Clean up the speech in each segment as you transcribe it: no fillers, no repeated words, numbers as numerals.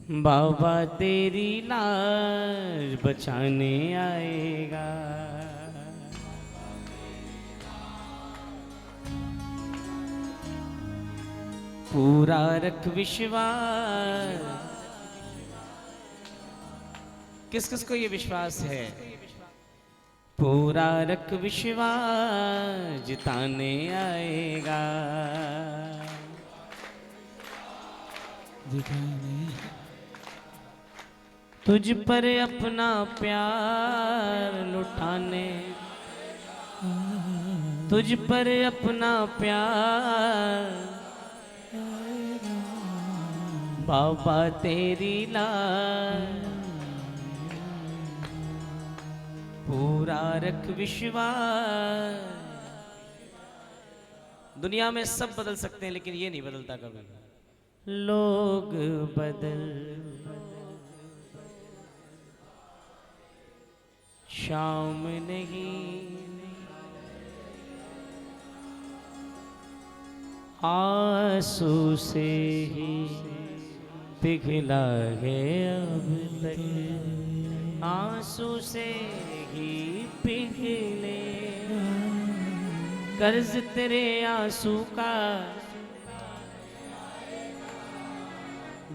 बाबा तेरी लाज बचाने आएगा। पूरा रख विश्वास। किस किस को ये विश्वास है? पूरा रख विश्वास जिताने आएगा। तुझ पर अपना प्यार लुटाने, तुझ पर अपना प्यार बाबा तेरी लाज पूरा रख विश्वास। दुनिया में सब बदल सकते हैं लेकिन ये नहीं बदलता कभी। लोग बदल शाम नहीं, आंसू से ही पिघला है अब तक, आंसू से ही पिघले। कर्ज तेरे आंसू का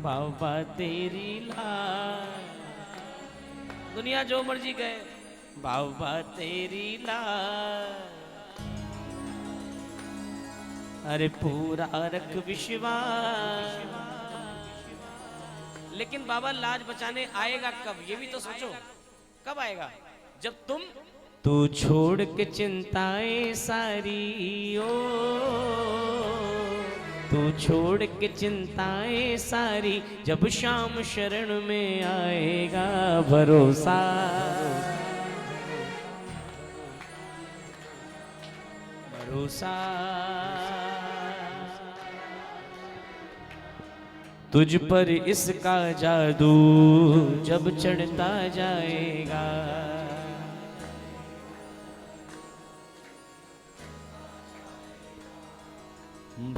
बाबा तेरी लाज। दुनिया जो मर्जी कहे बाबा तेरी लाज। अरे पूरा रख विश्वास। लेकिन बाबा लाज बचाने आएगा कब? ये भी तो सोचो, कब आएगा? जब तू छोड़ के चिंताएं सारी, ओ तू छोड़ के चिंताएं सारी, जब शाम शरण में आएगा भरोसा। भरोसा तुझ पर इसका जादू जब चढ़ता जाएगा।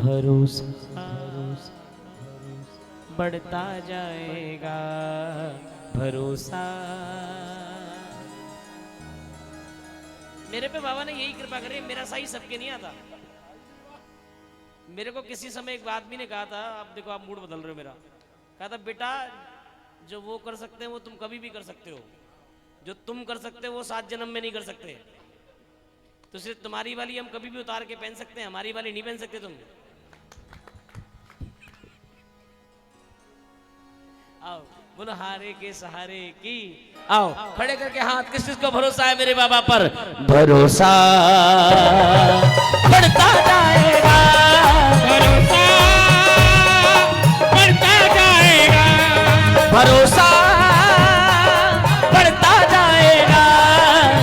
भरोसा बढ़ता जाएगा। भरोसा मेरे पे बाबा ने यही कृपा करी। मेरा सही सबके नहीं आता। मेरे को किसी समय एक आदमी ने कहा था, अब देखो आप मूड बदल रहे हो मेरा, कहा था बेटा जो वो कर सकते हैं वो तुम कभी भी कर सकते हो, जो तुम कर सकते हो वो 7 जन्म में नहीं कर सकते। तो सिर्फ तुम्हारी वाली हम कभी भी उतार के पहन सकते हैं, हमारी वाली नहीं पहन सकते तुम। आओ बोलो हारे के सहारे की। आओ खड़े करके हाथ। किस किस को भरोसा है मेरे बाबा पर? भरोसा बढ़ता जाएगा। भरोसा बढ़ता जाएगा। भरोसा बढ़ता जाएगा।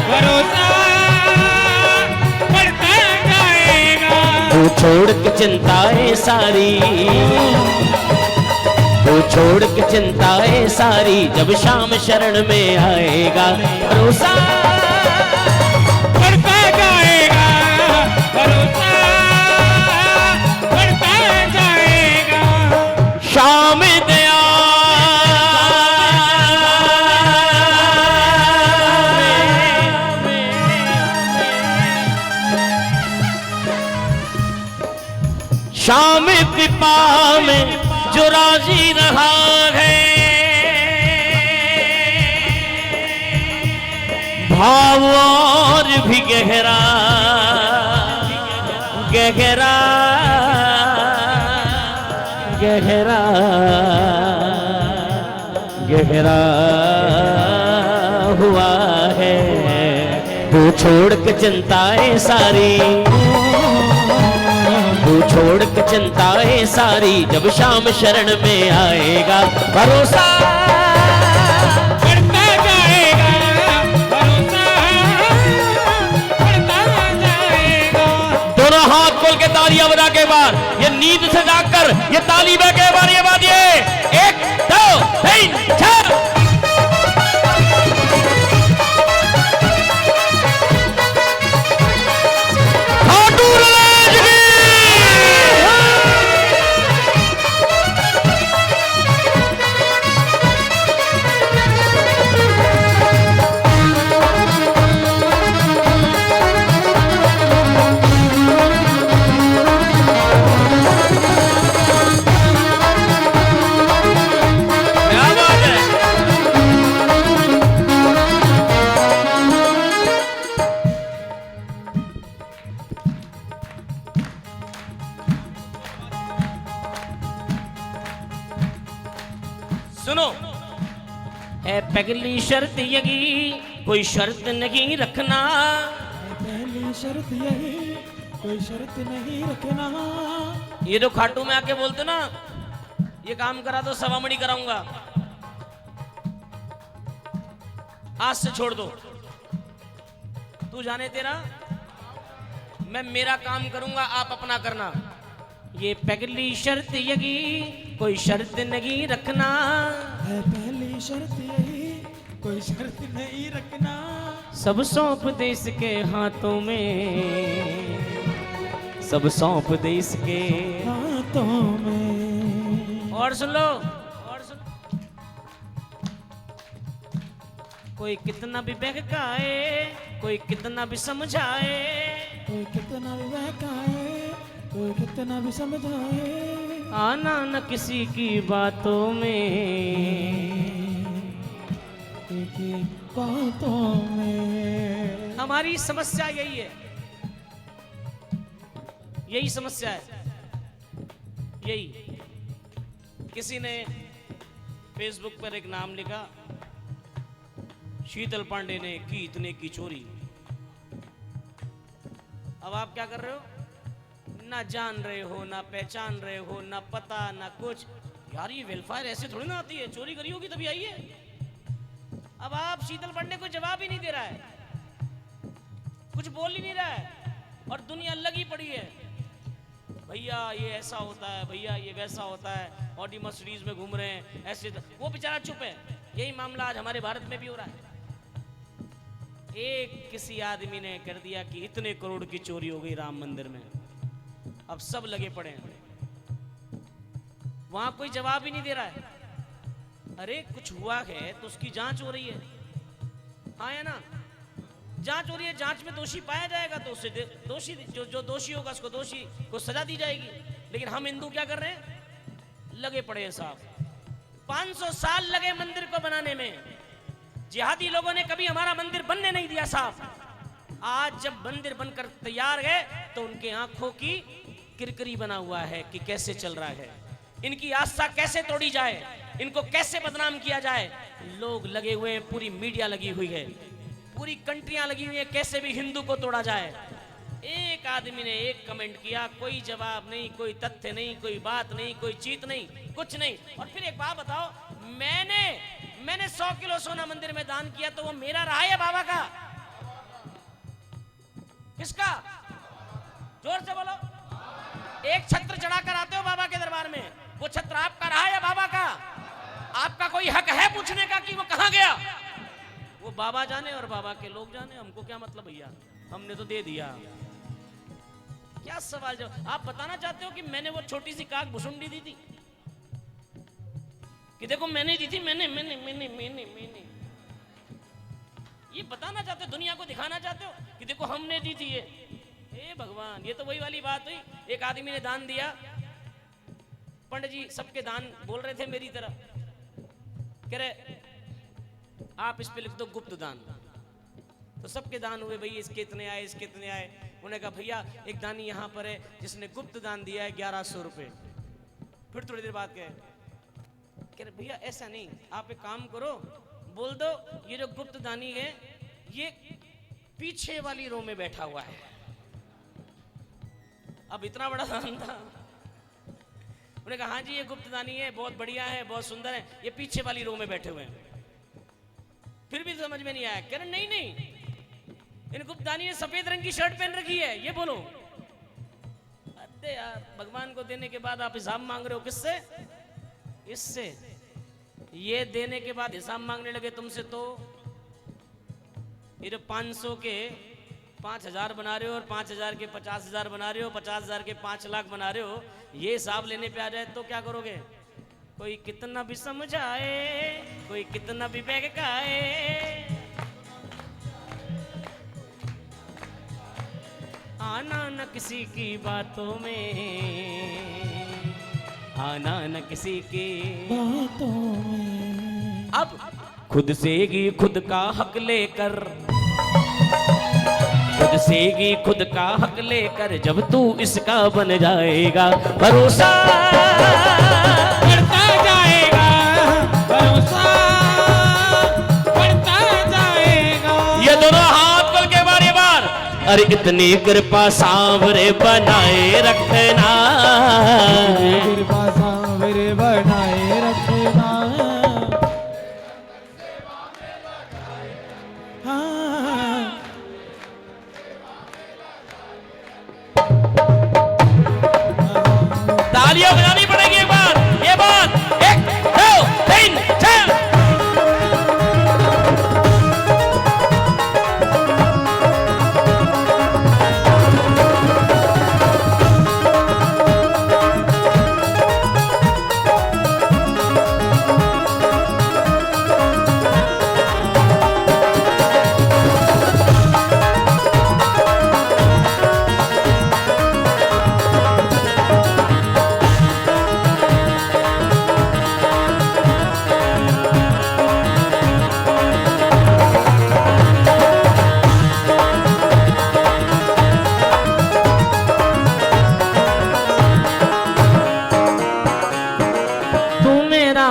भरोसा बढ़ता जाएगा। तू छोड़ के चिंताएं सारी, तू छोड़ के चिंताएं सारी, जब शाम शरण में आएगा भरोसा बढ़ता जाएगा। भरोसा बढ़ता जाएगा। शाम दया शाम कृपा में जो राजी रहा है, भाव और भी गहरा गहरा गहरा गहरा हुआ है। तू छोड़ के चिंताएं सारी, तू छोड़ के चिंताएं सारी, जब शाम शरण में आएगा भरोसा बढ़ता जाएगा। भरोसा बढ़ता जाएगा। दोनों हाथ खोल के तालियां बजा के बाद, ये नींद से जागकर ये ताली बजा के बाद ये बात, ये 1 2 3 4। सुनो, है पहली शर्त यही कोई शर्त नहीं रखना, पहली शर्त यही कोई शर्त नहीं रखना। ये जो खाटू में आके बोलते ना ये काम करा तो सवामणी कराऊंगा, आज से छोड़ दो। तू जाने तेरा, मैं मेरा काम करूंगा, आप अपना करना। ये पहली शर्त यही कोई शर्त नहीं रखना, है पहली शर्त यही कोई शर्त नहीं रखना। सब सौंप दे इसके हाथों में, सब सौंप दे इसके हाथों में। और सुन लो, और सुन, कोई कितना भी बहकाए, कोई कितना भी समझाए, कोई कितना भी बहकाए, कोई कितना भी समझाए, आना न किसी की बातों में, की बातों में। हमारी समस्या यही है, यही समस्या है, यही। किसी ने फेसबुक पर एक नाम लिखा, शीतल पांडे ने की इतने की चोरी। अब आप क्या कर रहे हो, ना जान रहे हो, ना पहचान रहे हो, ना पता, ना कुछ। यार ये वेलफेयर ऐसे थोड़ी ना आती है, चोरी करी होगी तभी आई है। अब आप शीतल पांडे को जवाब ही नहीं दे रहा है, कुछ बोल ही नहीं रहा है, और दुनिया लगी पड़ी है, भैया ये ऐसा होता है, भैया ये वैसा होता है, ऑडी मर्सिडीज में घूम रहे हैं ऐसे। वो बेचारा चुप है। यही मामला आज हमारे भारत में भी हो रहा है। एक किसी आदमी ने कर दिया कि इतने करोड़ की चोरी हो गई राम मंदिर में, अब सब लगे पड़े हैं, वहां कोई जवाब ही नहीं दे रहा है। अरे कुछ हुआ है तो उसकी जांच हो रही है, हाँ या ना? जांच हो रही है, जांच में दोषी पाया जाएगा तो उसे दोषी, जो दोषी होगा उसको दोषी को सजा दी जाएगी। लेकिन हम हिंदू क्या कर रहे हैं, लगे पड़े हैं साहब। 500 साल लगे मंदिर को बनाने में, जिहादी लोगों ने कभी हमारा मंदिर बनने नहीं दिया साहब। आज जब मंदिर बनकर तैयार है तो उनके आंखों की किरकिरी बना हुआ है कि कैसे चल रहा है, इनकी आस्था कैसे तोड़ी जाए, इनको कैसे बदनाम किया जाए। लोग लगे हुए हैं, पूरी मीडिया लगी हुई है, पूरी कंट्रियां लगी हुई है, कैसे भी हिंदू को तोड़ा जाए। एक आदमी ने एक कमेंट किया, कोई जवाब नहीं, कोई तथ्य नहीं, कोई बात नहीं, कोई चीत नहीं, कुछ नहीं। और फिर एक बात बताओ, मैंने 100 किलो सोना मंदिर में दान किया तो वो मेरा रहा या बाबा का? किसका? जोर से बोलो। एक छत्र चढ़ाकर आते हो बाबा के दरबार में, वो छत्र आपका रहा या बाबा का? आपका कोई हक है पूछने का कि वो कहां गया? वो बाबा जाने और बाबा के लोग जाने, हमको क्या मतलब भैया, हमने तो दे दिया। क्या सवाल जवाब? आप बताना चाहते हो कि मैंने वो छोटी सी काक भुसुंडी दी थी, कि देखो मैंने दी थी, मैंने ये बताना चाहते हो, दुनिया को दिखाना चाहते हो कि देखो हमने दी थी ये? हे भगवान, ये तो वही वाली बात हुई। एक आदमी ने दान दिया, पंडित जी सबके दान बोल रहे थे मेरी तरफ, कह रहे आप इस पे लिख दो गुप्त दान। तो सबके दान हुए, भाई इसके इतने आए, इसके इतने आए। उन्होंने कहा भैया एक दानी यहाँ पर है जिसने गुप्त दान दिया है 1100 रुपये। फिर थोड़ी देर बाद कह रहे भैया ऐसा नहीं, आप एक काम करो, बोल दो ये जो गुप्त दानी है ये पीछे वाली रो में बैठा हुआ है। अब इतना बड़ा दान था, उन्होंने कहा हाँ जी ये गुप्त दानी है, बहुत बढ़िया है, बहुत सुंदर है, ये पीछे वाली रो में बैठे हुए हैं। फिर भी समझ में नहीं आया, कह रहे नहीं, इन गुप्तदानी ने सफेद रंग की शर्ट पहन रखी है, ये बोलो। अरे यार, भगवान को देने के बाद आप हिसाब मांग रहे हो किससे? इससे। ये देने के बाद हिसाब मांगने लगे तुमसे, तो ये जो 500 के 5000 बना रहे हो और 5000 के 50,000 बना रहे हो, 50,000 के 5 लाख बना रहे हो, ये हिसाब लेने पे आ जाए तो क्या करोगे? कोई कितना भी समझाए, कोई कितना भी बहकाए, आना न किसी की बातों में, आना न किसी की बातों में। अब खुद से ही खुद का हक लेकर, खुद से ही खुद का हक लेकर जब तू इसका बन जाएगा, भरोसा बढ़ता जाएगा, अरे इतनी कृपा सांवरे बनाए रखना, कृपा सांवरे बनाए रखना। हाँ तालियां बजानी पड़ेगी एक बार, ये बात 1 2 3 4।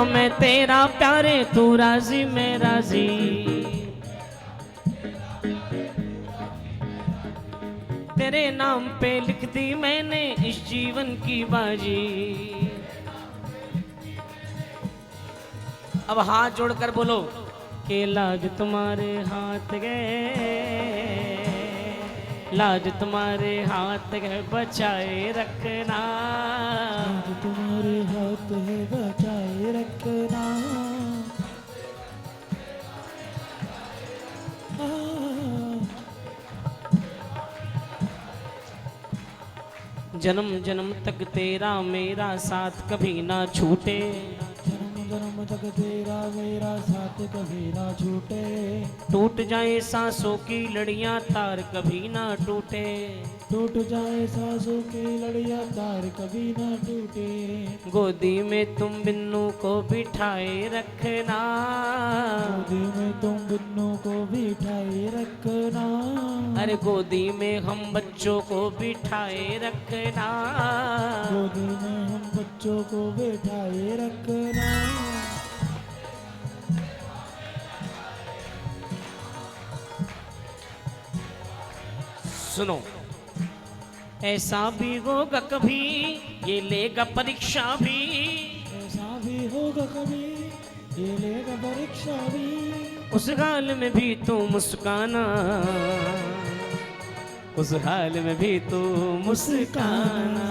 मैं तेरा प्यारे तू राजी मैं राजी, तेरे नाम पे लिख दी मैंने इस जीवन की बाजी। अब हाथ जोड़कर बोलो कि लाज तुम्हारे हाथ गए, लाज तुम्हारे हाथ गए बचाए रखना, लाज तुम्हारे हाथ है बचाए रखना। जन्म जन्म तक तेरा मेरा साथ कभी ना छूटे, जन्म जन्म तक तेरा मेरा साथ कभी ना छूटे, टूट जाए सांसों की लड़ियां तार कभी ना टूटे, टूट जाए सांसों की लड़ियां तार कभी ना टूटे, गोदी में तुम बिन्नू को बिठाए रखना, गोदी में तुम बिन्नू को बिठाए रखना, अरे गोदी में हम बच्चों को बिठाए रखना, गोदी में हम बच्चों को बिठाए रखना। सुनो ऐसा भी होगा कभी ये लेगा परीक्षा भी, ऐसा भी होगा कभी ये लेगा परीक्षा भी, उस हाल में भी तू मुस्काना, उस हाल में भी तू मुस्काना।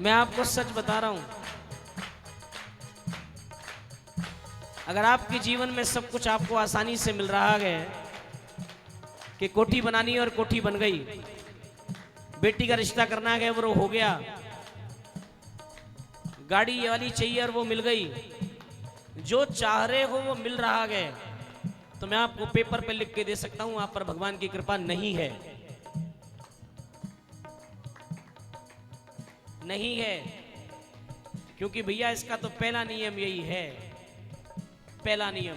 मैं आपको सच बता रहा हूं, अगर आपके जीवन में सब कुछ आपको आसानी से मिल रहा है कि कोठी बनानी और कोठी बन गई, बेटी का रिश्ता करना है वो हो गया, गाड़ी ये वाली चाहिए और वो मिल गई, जो चाह रहे हो वो मिल रहा है, तो मैं आपको पेपर पे लिख के दे सकता हूं आप पर भगवान की कृपा नहीं है, नहीं है। क्योंकि भैया इसका तो पहला नियम यही है, पहला नियम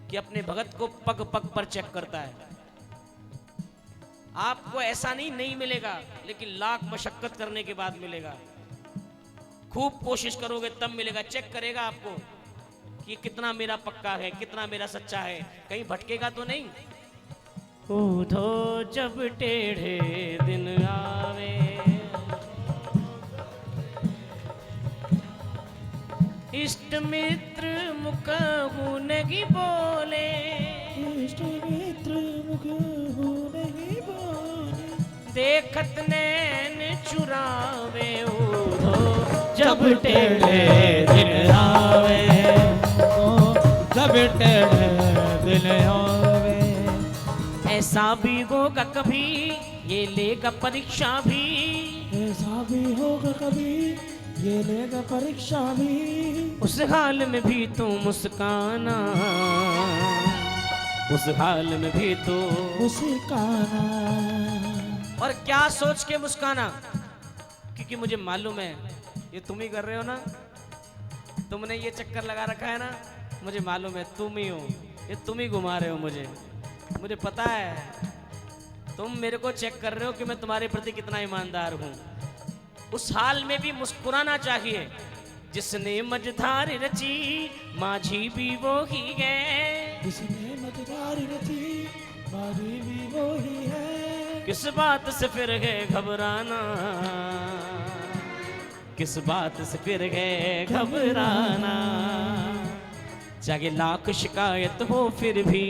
कि अपने भगत को पग पग पर चेक करता है। आपको ऐसा नहीं मिलेगा, लेकिन लाख मशक्कत करने के बाद मिलेगा, खूब कोशिश करोगे तब मिलेगा। चेक करेगा आपको कि कितना मेरा पक्का है, कितना मेरा सच्चा है, कहीं भटकेगा तो नहीं। उठो जब टेढ़े दिन आवे, इष्ट मित्र मुख नहीं बोले, इष्ट मित्र मुख नहीं बोले, देखत नैन चुरावे, उठो जब टेढ़े दिन आवे, जब टेढ़े दिन आवे। ऐसा भी होगा कभी ये लेगा परीक्षा भी, ऐसा भी होगा कभी ये लेगा परीक्षा भी, उस हाल में भी तू मुस्काना, उस हाल में भी तू मुस्काना। और क्या सोच के मुस्काना, क्योंकि मुझे मालूम है ये तुम ही कर रहे हो ना, तुमने ये चक्कर लगा रखा है ना, मुझे मालूम है तुम ही हो, ये तुम ही घुमा रहे हो मुझे पता है। तुम मेरे को चेक कर रहे हो कि मैं तुम्हारे प्रति कितना ईमानदार हूं। उस हाल में भी मुस्कुराना चाहिए। जिसने मझधार रची माझी भी वो ही है, जिसने मझधार रची माझी भी वो ही है। किस बात से फिर गए घबराना, किस बात से फिर गए घबराना। चाहे लाख शिकायत हो फिर भी,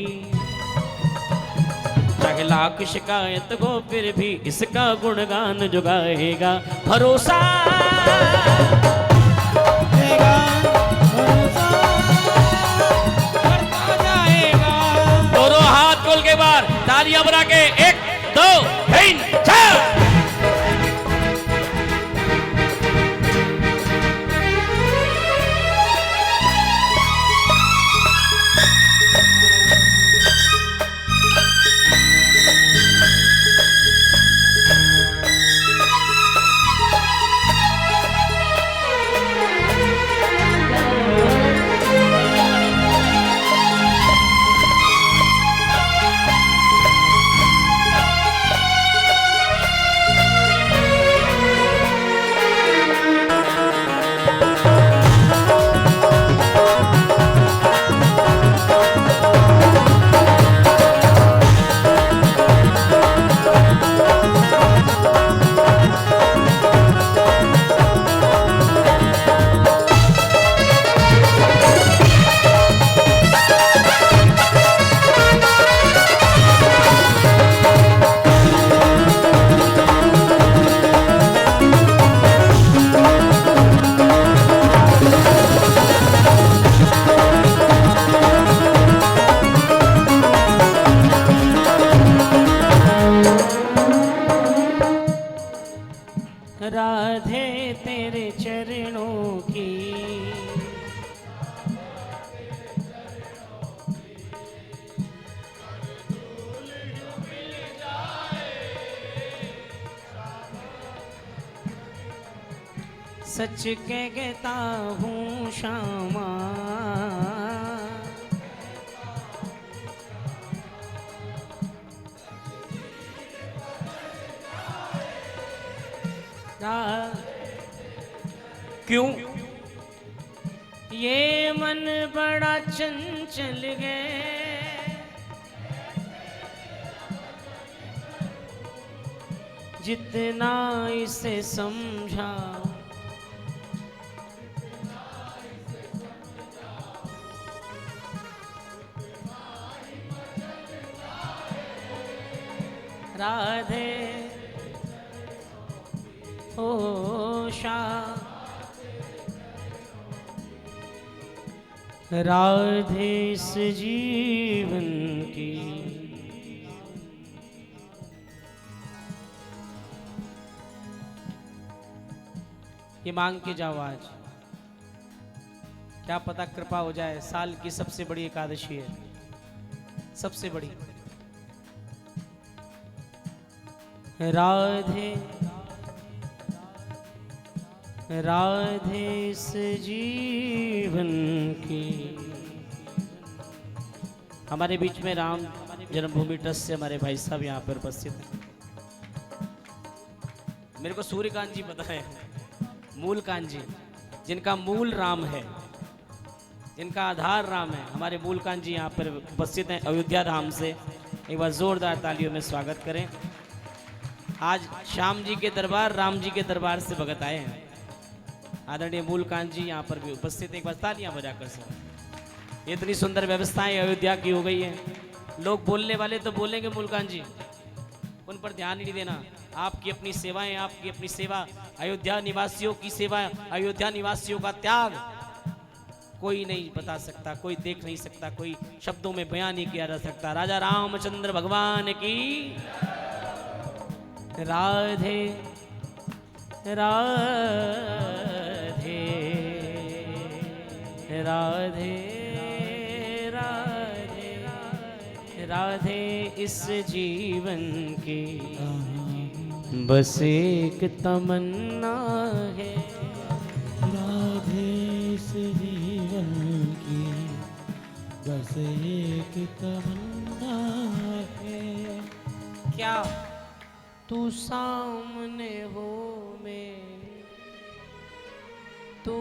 चाहे लाख शिकायत हो फिर भी इसका गुणगान जो गाएगा भरोसा करता जाएगा। दोनों हाथ खोल के बाहर तालियां बना के 1 2 3 4। राधे तेरे चरणों की सच कहता हूँ श्यामा, क्यों ये मन बड़ा चंचल है, जितना इसे समझा राधे ओ शाह राधे इस जीवन की ये मांग के जाओ आज, क्या पता कृपा हो जाए। साल की सबसे बड़ी एकादशी है, सबसे बड़ी। राधे राधे इस जीवन की। हमारे बीच में राम जन्मभूमि ट्रस्ट से हमारे भाई साहब यहाँ पर उपस्थित हैं। मेरे को सूर्यकांत जी पता है, मूलकांत जी, जिनका मूल राम है, जिनका आधार राम है, हमारे मूलकांत जी यहाँ पर उपस्थित हैं अयोध्या धाम से। एक बार जोरदार तालियों में स्वागत करें। आज श्याम जी के दरबार, राम जी के दरबार से भगत आए हैं। आदरणीय मूलकांत जी यहाँ पर भी उपस्थित हैं, एक बार तालियां बजाकर सब। इतनी सुंदर व्यवस्थाएं अयोध्या की हो गई है। लोग बोलने वाले तो बोलेंगे मूलकांत जी, उन पर ध्यान ही नहीं देना। आपकी अपनी सेवाएं, आपकी अपनी सेवा, अयोध्या निवासियों की सेवा, अयोध्या निवासियों का त्याग कोई नहीं बता सकता, कोई देख नहीं सकता, कोई शब्दों में बयान नहीं किया जा सकता। राजा रामचंद्र भगवान की राधे राधे राधे राधे राधे इस जीवन की बस एक तमन्ना है। राधे इस जीवन की बस एक तमन्ना है। क्या तू सामने हो मेरे, तू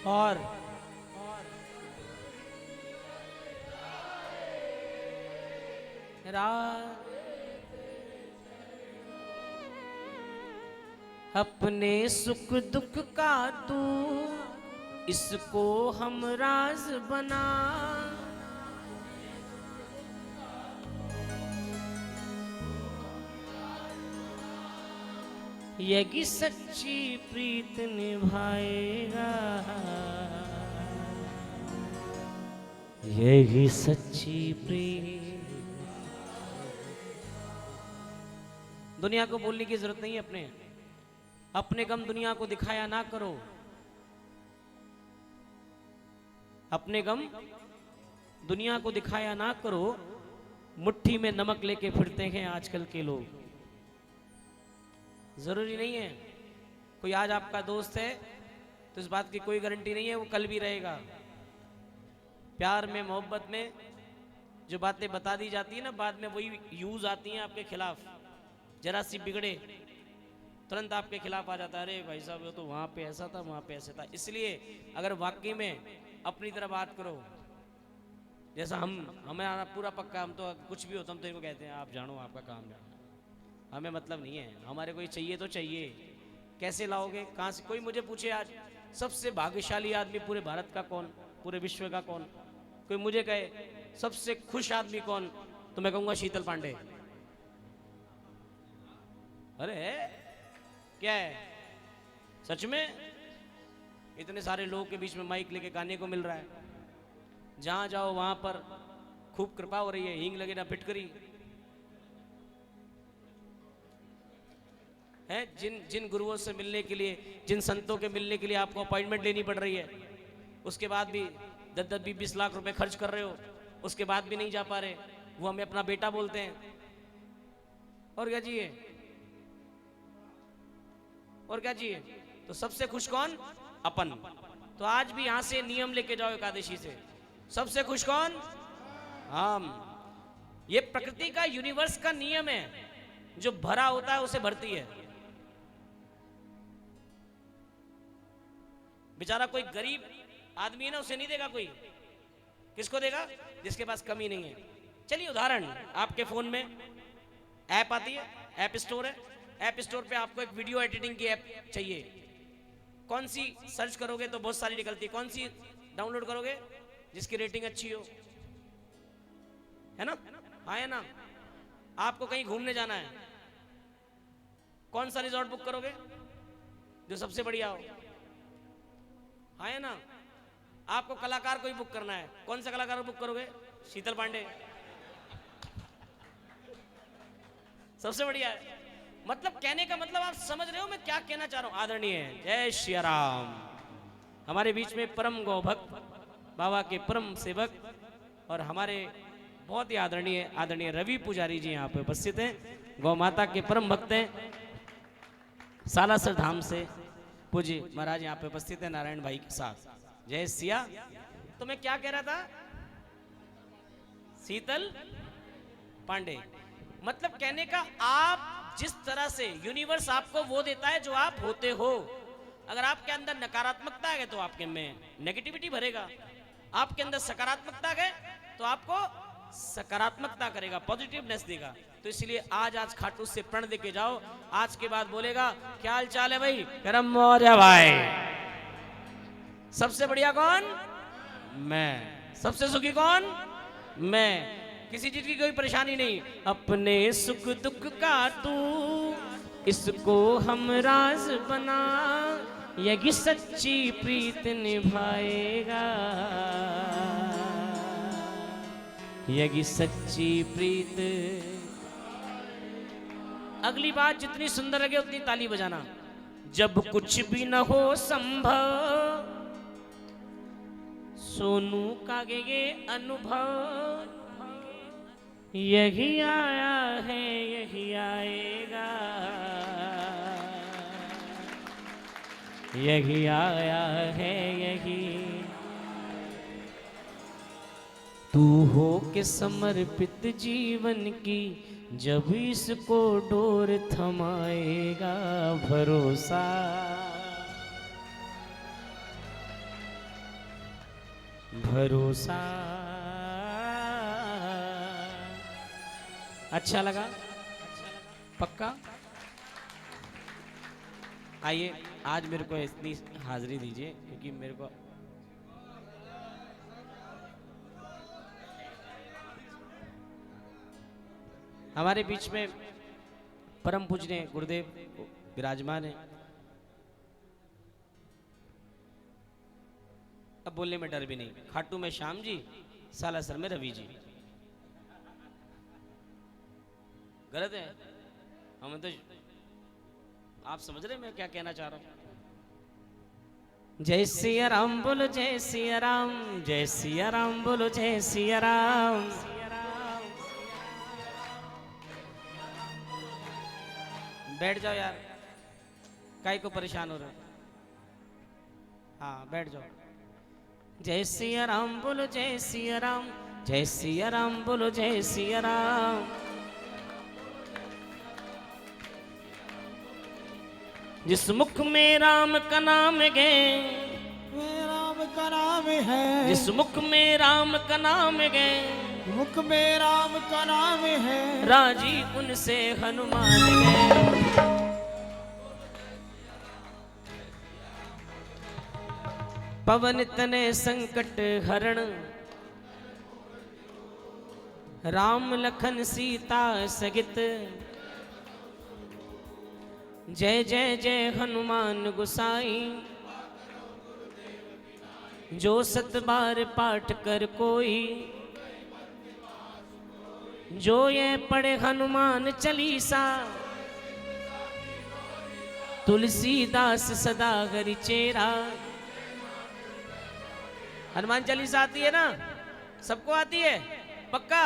और रात अपने सुख दुख का तू इसको हम राज बना, यही सच्ची प्रीत निभाएगा, यही सच्ची प्रीत। दुनिया को बोलने की जरूरत नहीं है, अपने गम दुनिया को दिखाया ना करो, अपने गम दुनिया को दिखाया ना करो। मुट्ठी में नमक लेके फिरते हैं आजकल के लोग। जरूरी नहीं है कोई आज आपका दोस्त है तो इस बात की कोई गारंटी नहीं है वो कल भी रहेगा। प्यार में मोहब्बत में जो बातें बता दी जाती है ना, बाद में वही यूज आती हैं आपके खिलाफ। जरा सी बिगड़े तुरंत आपके खिलाफ आ जाता है, अरे भाई साहब वो तो वहां पे ऐसा था, वहां पे ऐसा था। इसलिए अगर वाकई में अपनी तरह बात करो, जैसा हमारा पूरा पक्का, हम तो कुछ भी होता हम तो इनको कहते हैं आप जानो, आपका काम जानो, हमें मतलब नहीं है, हमारे कोई चाहिए तो चाहिए। कैसे लाओगे, कहाँ से? कोई मुझे पूछे आज सबसे भाग्यशाली आदमी पूरे भारत का कौन, पूरे विश्व का कौन? कोई मुझे कहे सबसे खुश आदमी कौन, तो मैं कहूंगा शीतल पांडे। अरे क्या है, सच में इतने सारे लोगों के बीच में माइक लेके गाने को मिल रहा है, जहां जाओ वहां पर खूब कृपा हो रही है, हींग लगे ना फिटकरी है। जिन गुरुओं से मिलने के लिए, जिन संतों के मिलने के लिए आपको अपॉइंटमेंट लेनी पड़ रही है, उसके बाद भी 10-20 लाख रुपए खर्च कर रहे हो, उसके बाद भी नहीं जा पा रहे, वो हमें अपना बेटा बोलते हैं। और क्या चाहिए, और क्या चाहिए? तो सबसे खुश कौन? अपन। तो आज भी यहां से नियम लेके जाओ एकादशी से, सबसे खुश कौन? हम। ये प्रकृति का, यूनिवर्स का नियम है, जो भरा होता है उसे भरती है। बेचारा कोई गरीब आदमी है ना, उसे नहीं देगा कोई, किसको देगा? जिसके पास कमी नहीं है। चलिए उदाहरण, आपके फोन में ऐप आती है, ऐप स्टोर है, ऐप स्टोर पे आपको एक वीडियो एडिटिंग की ऐप चाहिए। कौन सी सर्च करोगे तो बहुत सारी निकलती है, कौन सी डाउनलोड करोगे? जिसकी रेटिंग अच्छी हो, है ना? हाँ है ना? आपको कहीं घूमने जाना है, कौन सा रिजॉर्ट बुक करोगे? जो सबसे बढ़िया हो, हाँ है ना? आपको कलाकार कोई बुक करना है, कौन सा कलाकार बुक करोगे? शीतल पांडे, सबसे बढ़िया है। मतलब कहने का मतलब आप समझ रहे हो मैं क्या कहना चाह रहा हूं? आदरणीय जय श्री राम। हमारे बीच में परम गौभक्त बाबा के परम सेवक और हमारे बहुत ही आदरणीय रवि पुजारी जी यहाँ पे उपस्थित हैं, गौ माता के परम भक्त हैं, सालासर धाम से पूज्य महाराज यहाँ पे उपस्थित है नारायण भाई के साथ। जय सिया। तो मैं क्या कह रहा था? शीतल पांडे। मतलब कहने का, आप जिस तरह से यूनिवर्स आपको वो देता है जो आप होते हो। अगर आपके अंदर नकारात्मकता है तो आपके में नेगेटिविटी भरेगा, आपके अंदर सकारात्मकता है तो आपको सकारात्मकता करेगा, पॉजिटिवनेस देगा। तो इसलिए आज खाटू से प्रण दे के जाओ। आज के बाद बोलेगा क्या हाल चाल है भाई, करम मौर्य भाई। सबसे बढ़िया कौन? मैं। सबसे सुखी कौन? मैं। किसी चीज की कोई परेशानी नहीं। अपने सुख दुख का तू इसको हम राज बना, यही सच्ची प्रीत निभाएगा, यही सच्ची प्रीत। अगली बात जितनी सुंदर लगे उतनी ताली बजाना। जब कुछ भी न हो संभव, सोनू का ये अनुभव, यही आया है यही आएगा, यही आया है यही। तू हो के समर्पित जीवन की जब इसको डोर थमाएगा भरोसा, भरोसा। अच्छा लगा? पक्का? आइए आज मेरे को इतनी हाजिरी दीजिए क्योंकि मेरे को हमारे बीच में परम पूजनीय गुरुदेव विराजमान है। अब बोलने में डर भी नहीं। खाटू में श्याम जी, सालासर में रवि जी। गलत है? हम तो आप समझ रहे मैं क्या कहना चाह रहा हूं? जय सिया राम बोलो, जय सिया राम, जय सिया राम बोलो, जय सिया राम। बैठ जाओ यार, काहे को परेशान हो रहे हो? हाँ बैठ जाओ। जय सिया राम बोलो, जय सिया राम, जय सिया राम बोलो, जय सिया राम। जिस मुख में राम का नाम है, राम का नाम है, जिस मुख में राम का नाम है, मुख में राम का नाम है, राजी उनसे हनुमान है। पवन तने संकट हरण, राम लखन सीता सहित, जय जय जय हनुमान गोसाई। जो 7 बार पाठ कर कोई, जो ये पढ़े हनुमान चालीसा, तुलसीदास सदा हरि चेरा। हनुमान चालीसा आती है ना? सबको आती है? पक्का?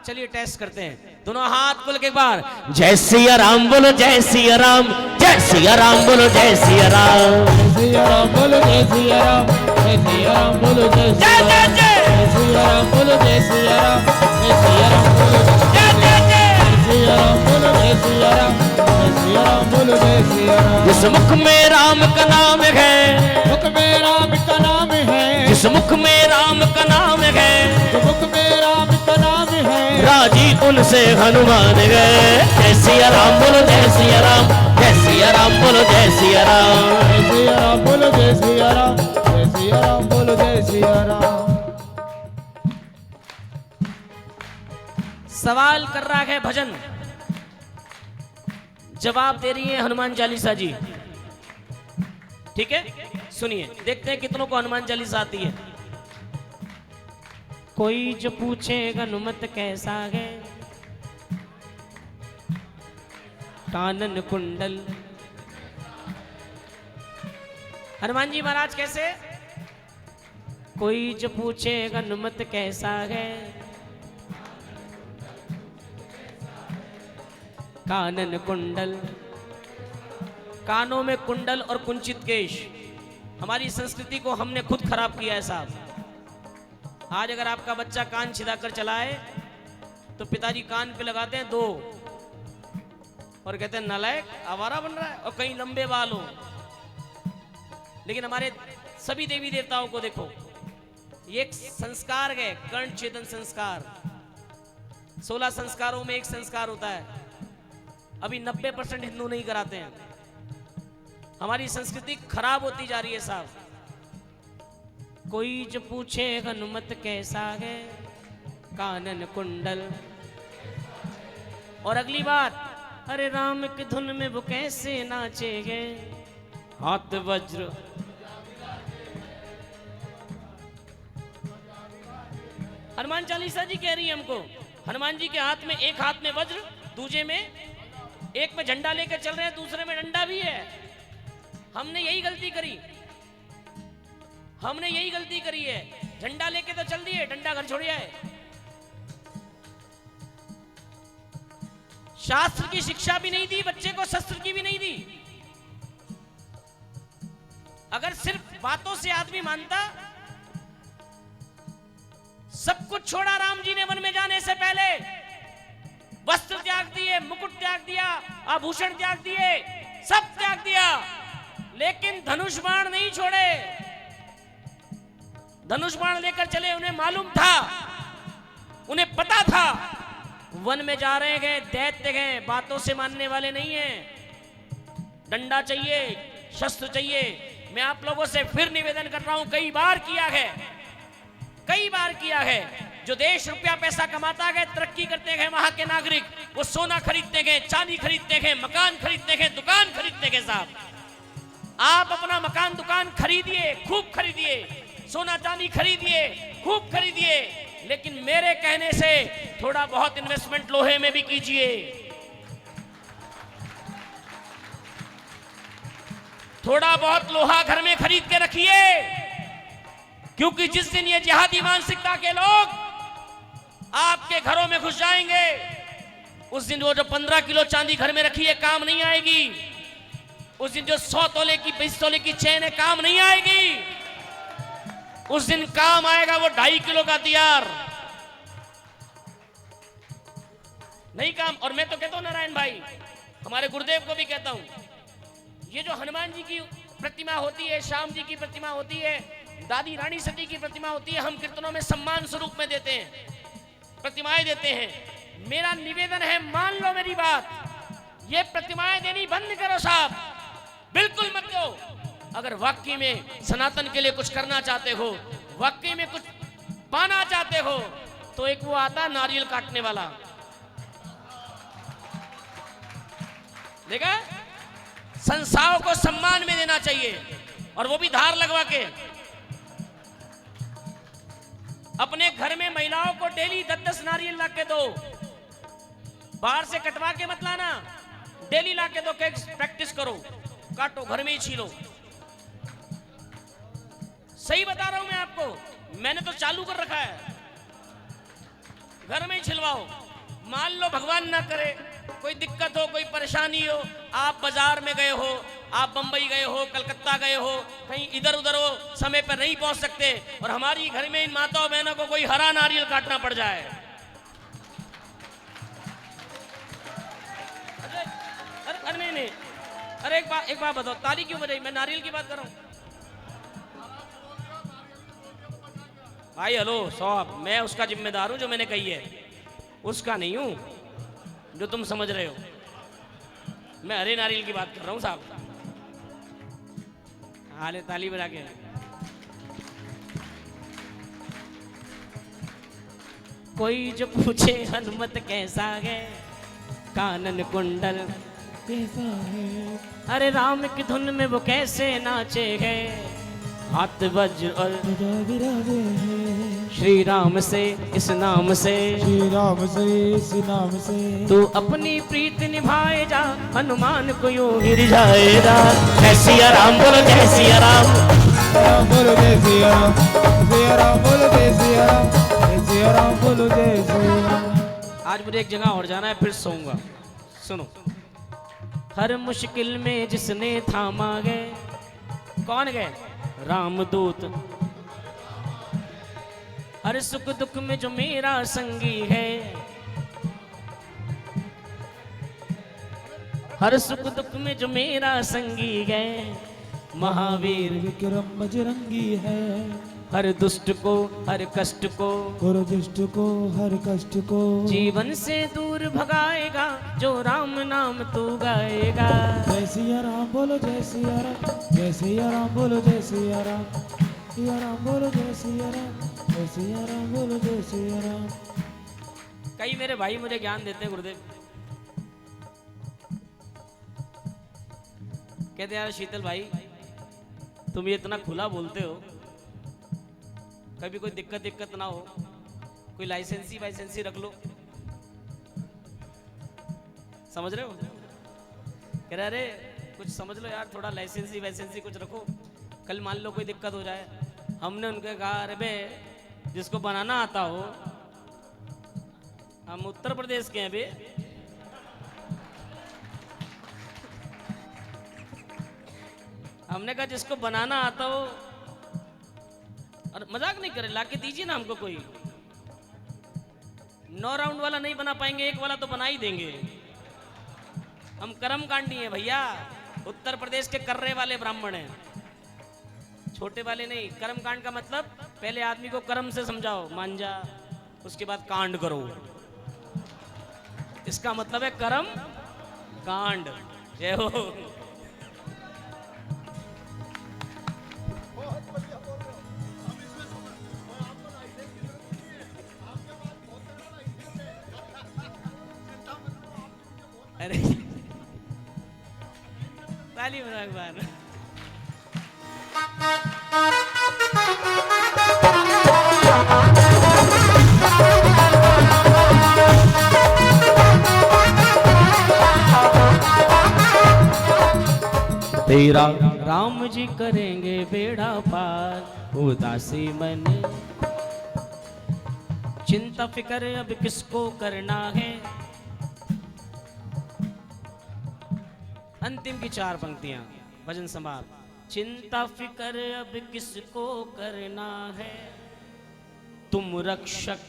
चलिए टेस्ट करते हैं। दोनों हाथ खोल के एक बार जय सिया राम बोलो, जय सिया राम, जय सिया राम बोलो, जय सिया राम, जय सिया राम बोलो, जय सिया राम, जय सिया राम बोलो, जय सिया राम, जय सिया राम बोलो, जय सिया राम, जय सिया राम बोलो, जय सिया राम बोलो, जय सिया राम, जय सिया राम बोलो, जय सिया राम। जिस मुख में राम का नाम है, मुख में राम का नाम है, जिस मुख में राम का नाम है, मुख में राम का नाम है, राजी उनसे हनुमान गए। जय सिया राम बोलो, जय सिया राम, जय सिया राम बोलो, जय सिया राम, जय सिया राम बोलो, जय सिया राम, जय सिया राम बोलो, जय सिया राम। सवाल कर रहा है भजन, जवाब दे रही है हनुमान चालीसा जी। ठीक है, सुनिए, देखते हैं कितनों को हनुमान चालीसा आती है। कोई जो पूछे हनुमत कैसा है, कानन कुंडल। हनुमान जी महाराज कैसे? कोई जो पूछे हनुमत कैसा है, कानन कुंडल। कानों में कुंडल और कुंचित केश। हमारी संस्कृति को हमने खुद खराब किया है साहब। आज अगर आपका बच्चा कान छिदाकर चलाए तो पिताजी कान पे लगाते हैं 2 और कहते हैं नालायक, आवारा बन रहा है, और कहीं लंबे बाल हो। लेकिन हमारे सभी देवी देवताओं को देखो, ये एक संस्कार है, कर्ण छेदन संस्कार। 16 संस्कारों में एक संस्कार होता है। अभी 90% हिंदू नहीं कराते हैं। हमारी संस्कृति खराब होती जा रही है साहब। कोई जो पूछे हनुमत कैसा है, कानन कुंडल। और अगली बात, अरे राम की धुन में वो कैसे नाचेंगे, हाथ वज्र। हनुमान चालीसा जी कह रही है हमको, हनुमान जी के हाथ में, एक हाथ में वज्र, दूजे में, एक में झंडा लेकर चल रहे हैं, दूसरे में डंडा भी है। हमने यही गलती करी, हमने यही गलती करी है। झंडा लेके तो चल दिए, डंडा घर छोड़ आए। शास्त्र की शिक्षा भी नहीं दी बच्चे को, शस्त्र की भी नहीं दी। अगर सिर्फ बातों से आदमी मानता, सब कुछ छोड़ा राम जी ने वन में जाने से पहले, वस्त्र त्याग दिए, मुकुट त्याग दिया, आभूषण त्याग दिए, सब त्याग दिया, लेकिन धनुष बाण नहीं छोड़े। धनुष बाण लेकर चले, उन्हें मालूम था, उन्हें पता था वन में जा रहे हैं, दैत्य हैं, बातों से मानने वाले नहीं हैं। डंडा चाहिए, शस्त्र चाहिए। मैं आप लोगों से फिर निवेदन कर रहा हूं, कई बार किया है, कई बार किया है। जो देश रुपया पैसा कमाता है, तरक्की करते हैं वहां के नागरिक, वो सोना खरीदते हैं, चांदी खरीदते हैं, मकान खरीदते हैं, दुकान खरीदते हैं। साहब, आप अपना मकान दुकान खरीदिए, खूब खरीदिए, सोना चांदी खरीदिए, खूब खरीदिए, लेकिन मेरे कहने से थोड़ा बहुत इन्वेस्टमेंट लोहे में भी कीजिए। थोड़ा बहुत लोहा घर में खरीद के रखिए, क्योंकि जिस दिन ये जिहादी मानसिकता के लोग आपके घरों में घुस जाएंगे, उस दिन वो जो 15 किलो चांदी घर में रखी है काम नहीं आएगी। उस दिन जो 100 तोले की 20 तोले की चेन है काम नहीं आएगी। उस दिन काम आएगा वो 2.5 किलो का हथियार, नहीं काम। और मैं तो कहता हूं नारायण भाई, हमारे गुरुदेव को भी कहता हूं, ये जो हनुमान जी की प्रतिमा होती है, श्याम जी की प्रतिमा होती है, दादी रानी सती की प्रतिमा होती है, हम कीर्तनों में सम्मान स्वरूप में देते हैं, प्रतिमाएं देते हैं। मेरा निवेदन है, मान लो मेरी बात, ये प्रतिमाएं देनी बंद करो साहब, बिल्कुल मत दो। अगर वाकई में सनातन के लिए कुछ करना चाहते हो, वाकई में कुछ पाना चाहते हो, तो एक वो आता नारियल काटने वाला, देखा, संस्थाओं को सम्मान में देना चाहिए, और वो भी धार लगवा के। अपने घर में महिलाओं को डेली 10-10 नारियल ला के दो, बाहर से कटवा के मत लाना, डेली ला के दो, प्रैक्टिस करो, काटो, घर में ही छीलो। सही बता रहा हूं मैं आपको, मैंने तो चालू कर रखा है, घर में ही छिलवाओ। मान लो भगवान ना करे कोई दिक्कत हो, कोई परेशानी हो, आप बाजार में गए हो, आप बंबई गए हो, कलकत्ता गए हो, कहीं इधर उधर हो, समय पर नहीं पहुंच सकते, और हमारी घर में इन माताओं बहनों को कोई हरा नारियल काटना पड़ जाए, अरे नहीं, अरे एक बात बताओ, ताली क्यों बजाई? मैं नारियल की बात कर रहा हूं भाई। हेलो साहब, मैं उसका जिम्मेदार हूं जो मैंने कही है, उसका नहीं हूं जो तुम समझ रहे हो। मैं हरे नारियल की बात कर रहा हूं साहब। हाले ताली बजा के। कोई जो पूछे हनुमत कैसा है, कानन कुंडल कैसा है, अरे राम की धुन में वो कैसे नाचे है, हाथ वज्र और श्री राम से इस नाम से, श्री राम से इस नाम से, तू अपनी प्रीत निभाए जा, हनुमान को यूं ही रिझाएगा। जय सिया राम बोलो, जय सिया राम, राम बोलो जय सिया राम, सिया राम बोलो जय सिया राम, जय सिया राम बोलो जय सिया राम। आज मुझे एक जगह और जाना है, फिर सोऊंगा। सुनो, हर मुश्किल में जिसने थामा गए, कौन गए? रामदूत। हर सुख दुख में जो मेरा संगी है, हर सुख दुख में जो मेरा संगी है, महावीर विक्रम बजरंगी है, हर दुष्ट को हर कष्ट को, हर दुष्ट को हर कष्ट को, जीवन से दूर भगाएगा, जो राम नाम तू गाएगा। जय सिया राम बोलो जय सिया राम, जय सिया राम बोलो जय सिया राम, सिया राम बोलो जय सिया राम, जय सिया राम बोलो जय सिया राम। कई मेरे भाई मुझे ज्ञान देते हैं गुरुदेव, कहते यार शीतल भाई तुम ये इतना खुला बोलते हो, कभी कोई दिक्कत ना हो, कोई लाइसेंसी रख लो। समझ रहे हो? कह रहे अरे कुछ समझ लो यार, थोड़ा लाइसेंसी कुछ रखो, कल मान लो कोई दिक्कत हो जाए। हमने उनके कहा अरे बे जिसको बनाना आता हो, हम उत्तर प्रदेश के हैं बे, हमने कहा जिसको बनाना आता हो, और मजाक नहीं करे, लाके दीजिए ना हमको कोई। 9 राउंड वाला नहीं बना पाएंगे, 1 वाला तो बना ही देंगे। हम कर्म कांडी हैं भैया, उत्तर प्रदेश के कर्रे वाले ब्राह्मण हैं, छोटे वाले नहीं। कर्म कांड का मतलब पहले आदमी को कर्म से समझाओ, मान जा, उसके बाद कांड करो, इसका मतलब है कर्म कांड। जय हो। अरे ताली बजाओ एक बार। तेरा राम जी करेंगे बेड़ा पार, उदासी मन चिंता फिक्र अब किसको करना है। अंतिम की 4 पंक्तियां भजन समाप्त। चिंता फिक्र अब किसको करना है, तुम रक्षक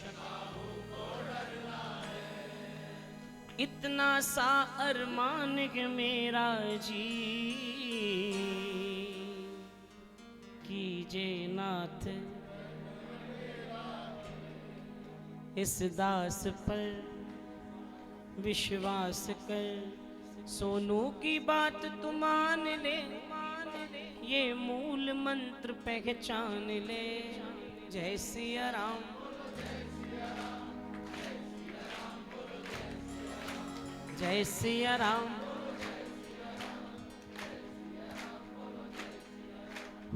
इतना सा अरमान है मेरा जी, कीजे नाथ इस दास पर विश्वास कर। सोनू की बात तू मान ले, ये मूल मंत्र पहचान ले। जय सिया राम, जय सिया राम।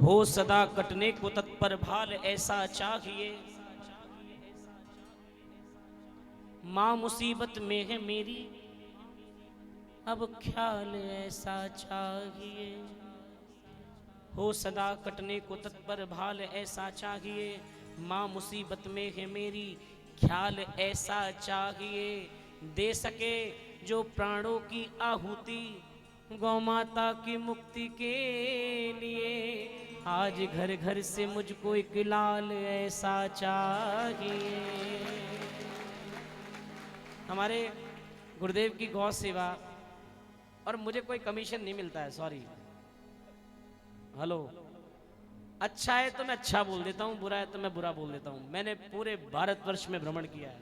हो सदा कटने को तत्पर भाल ऐसा चाहिए, मां मुसीबत में है मेरी अब ख्याल ऐसा चाहिए। हो सदा कटने को तत्पर भाल ऐसा चाहिए, मां मुसीबत में है मेरी ख्याल ऐसा चाहिए। दे सके जो प्राणों की आहुति गौ माता की मुक्ति के लिए, आज घर घर से मुझको एक लाल ऐसा चाहिए। हमारे गुरुदेव की गौ सेवा, और मुझे कोई कमीशन नहीं मिलता है, सॉरी। हेलो, अच्छा है तो मैं अच्छा बोल देता हूँ, बुरा है तो मैं बुरा बोल देता हूँ। मैंने पूरे भारतवर्ष में भ्रमण किया है,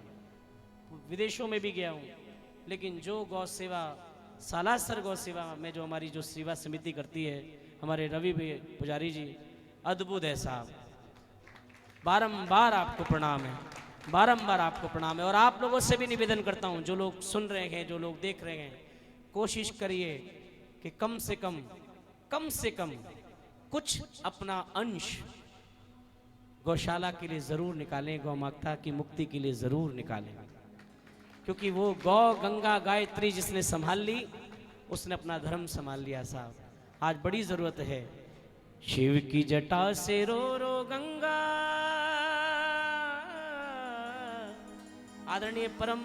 विदेशों में भी गया हूँ, लेकिन जो गौ सेवा सालासर गौ सेवा में जो हमारी जो सेवा समिति करती है, हमारे रवि पुजारी जी अद्भुत है साहब। बारंबार आपको प्रणाम है, बारंबार आपको प्रणाम है। और आप लोगों से भी निवेदन करता हूँ, जो लोग सुन रहे हैं, जो लोग देख रहे हैं, कोशिश करिए कि कम से कम कुछ अपना अंश गौशाला के लिए जरूर निकालें, गौ माता की मुक्ति के लिए जरूर निकालें, क्योंकि वो गौ गंगा गायत्री जिसने संभाल ली, उसने अपना धर्म संभाल लिया साहब। आज बड़ी जरूरत है। शिव की जटा से रो रो गंगा, आदरणीय परम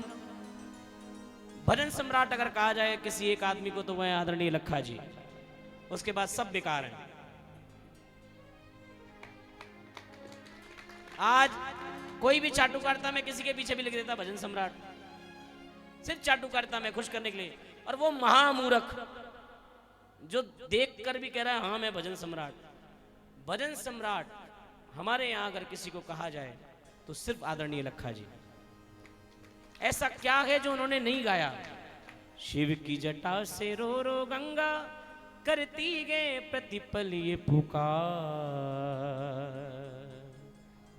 भजन सम्राट अगर कहा जाए किसी एक आदमी को, तो वह आदरणीय लखा जी, उसके बाद सब बेकार हैं। आज कोई भी चाटुकारिता में किसी के पीछे भी लिख देता भजन सम्राट, सिर्फ चाटुकारिता में खुश करने के लिए। और वो महामूर्ख जो देख कर भी कह रहा है हाँ मैं भजन सम्राट। भजन सम्राट हमारे यहां अगर किसी को कहा जाए तो सिर्फ आदरणीय लखा जी। ऐसा क्या है जो उन्होंने नहीं गाया? शिव की जटा से रो रो गंगा, करती गए प्रतिपल ये पुकार।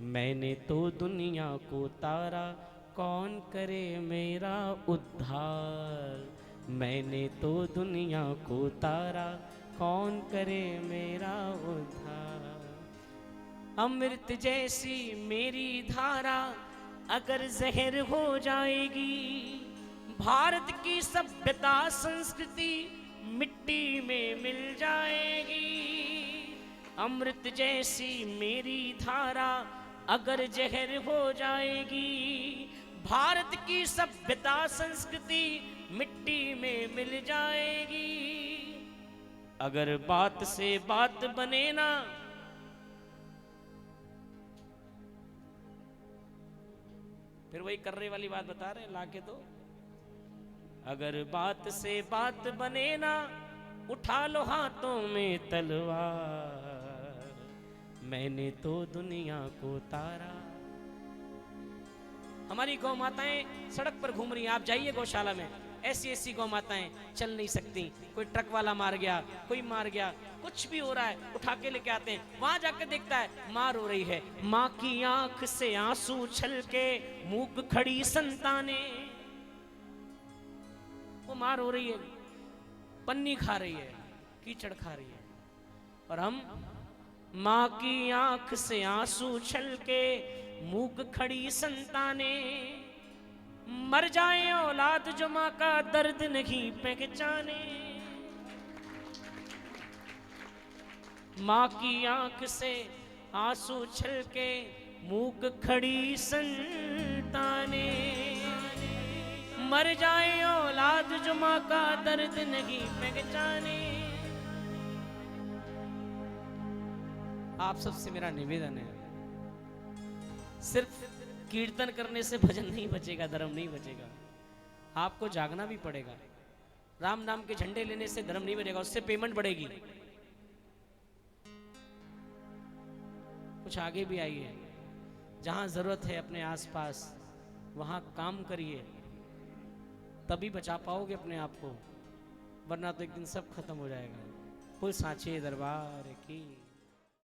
मैंने तो दुनिया को तारा, कौन करे मेरा उद्धार। मैंने तो दुनिया को तारा, कौन करे मेरा उद्धार। अमृत जैसी मेरी धारा अगर जहर हो जाएगी, भारत की सभ्यता संस्कृति मिट्टी में मिल जाएगी। अमृत जैसी मेरी धारा अगर जहर हो जाएगी, भारत की सभ्यता संस्कृति मिट्टी में मिल जाएगी। अगर बात से बात बने ना, फिर वही कर्रे वाली बात बता रहे हैं लाके। तो अगर बात से बात बने ना, उठा लो हाथों में तलवार, मैंने तो दुनिया को तारा। हमारी गौ माताएं सड़क पर घूम रही हैं, आप जाइए गौशाला में, ऐसी ऐसी गौ माताएं चल नहीं सकती, कोई ट्रक वाला मार गया, कोई मार गया, कुछ भी हो रहा है, उठा के लेके आते हैं। वहां जाकर देखता है माँ रो रही है, माँ की आंख से आंसू छलके मूक खड़ी संताने। वो माँ रो रही है, पन्नी खा रही है, कीचड़ खा रही है, और हम माँ की आंख से आंसू छलके मूक खड़ी संताने। मर जाए औलाद जो माँ का दर्द नहीं पहचाने। माँ की आंख से आंसू छलके मूक खड़ी संताने। मर जाए औलाद जो माँ का दर्द नहीं पहचाने। आप सबसे मेरा निवेदन है, सिर्फ कीर्तन करने से भजन नहीं बचेगा, धर्म नहीं बचेगा, आपको जागना भी पड़ेगा। राम नाम के झंडे लेने से धर्म नहीं बचेगा, उससे पेमेंट बढ़ेगी। कुछ आगे भी आइए, जहां जरूरत है अपने आसपास वहां काम करिए, तभी बचा पाओगे अपने आप को, वरना तो एक दिन सब खत्म हो जाएगा। फुल सांचे दरबार की।